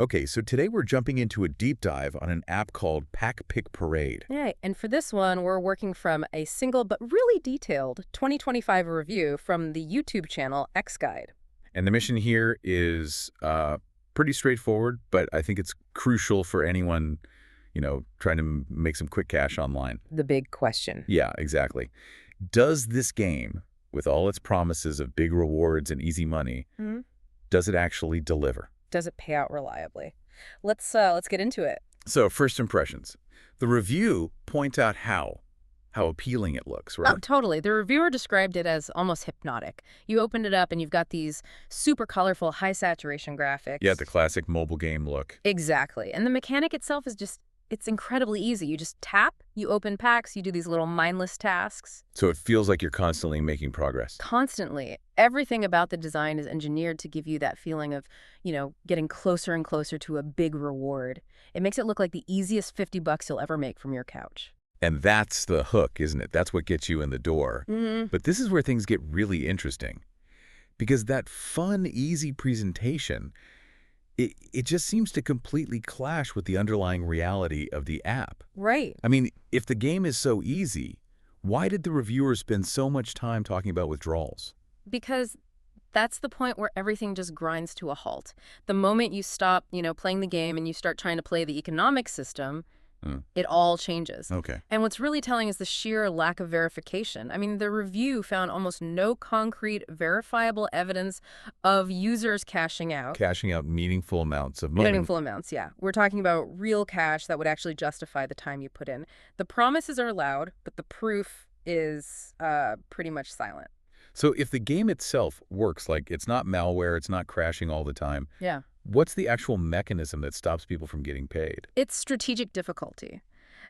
Okay, so today we're jumping into a deep dive on an app called Pack Pick Parade. Yeah, and for this one, we're working from a single but really detailed 2025 review from the YouTube channel X Guide. And the mission here is pretty straightforward, but I think it's crucial for anyone, trying to make some quick cash online. The big question. Yeah, exactly. Does this game, with all its promises of big rewards and easy money, does it actually deliver? Does it pay out reliably? Let's get into it. So, first impressions. The review points out how appealing it looks, right? Oh, totally. The reviewer described it as almost hypnotic. You open it up and you've got these super colorful, high saturation graphics. Yeah, the classic mobile game look. Exactly. And the mechanic itself is it's incredibly easy. You just tap, you open packs, you do these little mindless tasks. So it feels like you're constantly making progress. Constantly. Everything about the design is engineered to give you that feeling of, getting closer and closer to a big reward. It makes it look like the easiest $50 you'll ever make from your couch. And that's the hook, isn't it? That's what gets you in the door. Mm-hmm. But this is where things get really interesting. Because that fun, easy presentation, it just seems to completely clash with the underlying reality of the app. Right. I mean, if the game is so easy, why did the reviewers spend so much time talking about withdrawals? Because that's the point where everything just grinds to a halt. The moment you stop, playing the game and you start trying to play the economic system, it all changes. Okay. And what's really telling is the sheer lack of verification. I mean, the review found almost no concrete, verifiable evidence of users cashing out. Cashing out meaningful amounts of money. Meaningful amounts, yeah. We're talking about real cash that would actually justify the time you put in. The promises are loud, but the proof is pretty much silent. So if the game itself works, like it's not malware, it's not crashing all the time, Yeah. what's the actual mechanism that stops people from getting paid? It's strategic difficulty.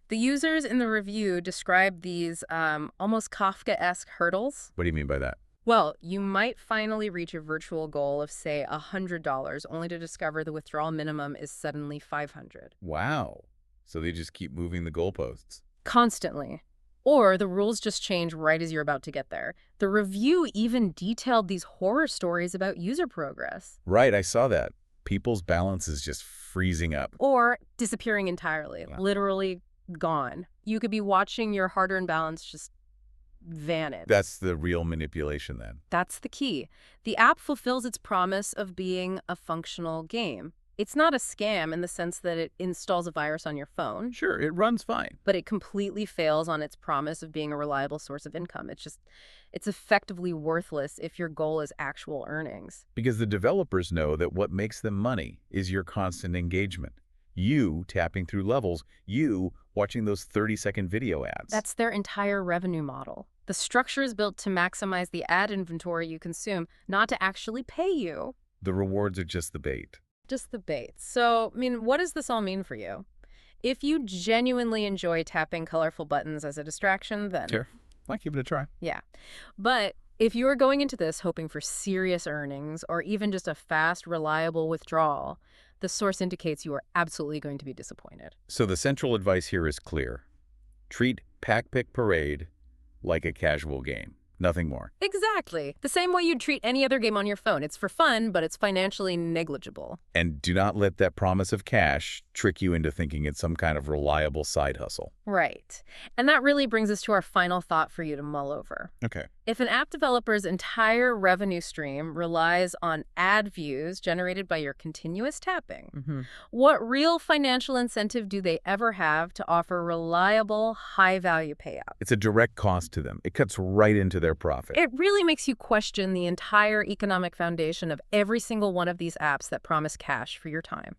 The users in the review describe these almost Kafka-esque hurdles. What do you mean by that? Well, you might finally reach a virtual goal of, say, $100, only to discover the withdrawal minimum is suddenly $500. Wow. So they just keep moving the goalposts. Constantly. Or the rules just change right as you're about to get there. The review even detailed these horror stories about user progress. Right, I saw that. People's balance is just freezing up. Or disappearing entirely, Wow. literally gone. You could be watching your hard-earned balance just vanish. That's the real manipulation then. That's the key. The app fulfills its promise of being a functional game. It's not a scam in the sense that it installs a virus on your phone, Sure, it runs fine. but it completely fails on its promise of being a reliable source of income. It's effectively worthless if your goal is actual earnings. Because the developers know that what makes them money is your constant engagement. You tapping through levels, you watching those 30-second video ads. That's their entire revenue model. The structure is built to maximize the ad inventory you consume, not to actually pay you. The rewards are just the bait. Just the bait. So, what does this all mean for you? If you genuinely enjoy tapping colorful buttons as a distraction, then... Sure. Might give it a try. Yeah. But if you are going into this hoping for serious earnings or even just a fast, reliable withdrawal, the source indicates you are absolutely going to be disappointed. So the central advice here is clear. Treat Pack Pick Parade like a casual game. Nothing more. Exactly. The same way you'd treat any other game on your phone. It's for fun, but it's financially negligible. And do not let that promise of cash trick you into thinking it's some kind of reliable side hustle. Right. And that really brings us to our final thought for you to mull over. Okay. If an app developer's entire revenue stream relies on ad views generated by your continuous tapping, what real financial incentive do they ever have to offer reliable, high-value payout? It's a direct cost to them. It cuts right into their profit. It really makes you question the entire economic foundation of every single one of these apps that promise cash for your time.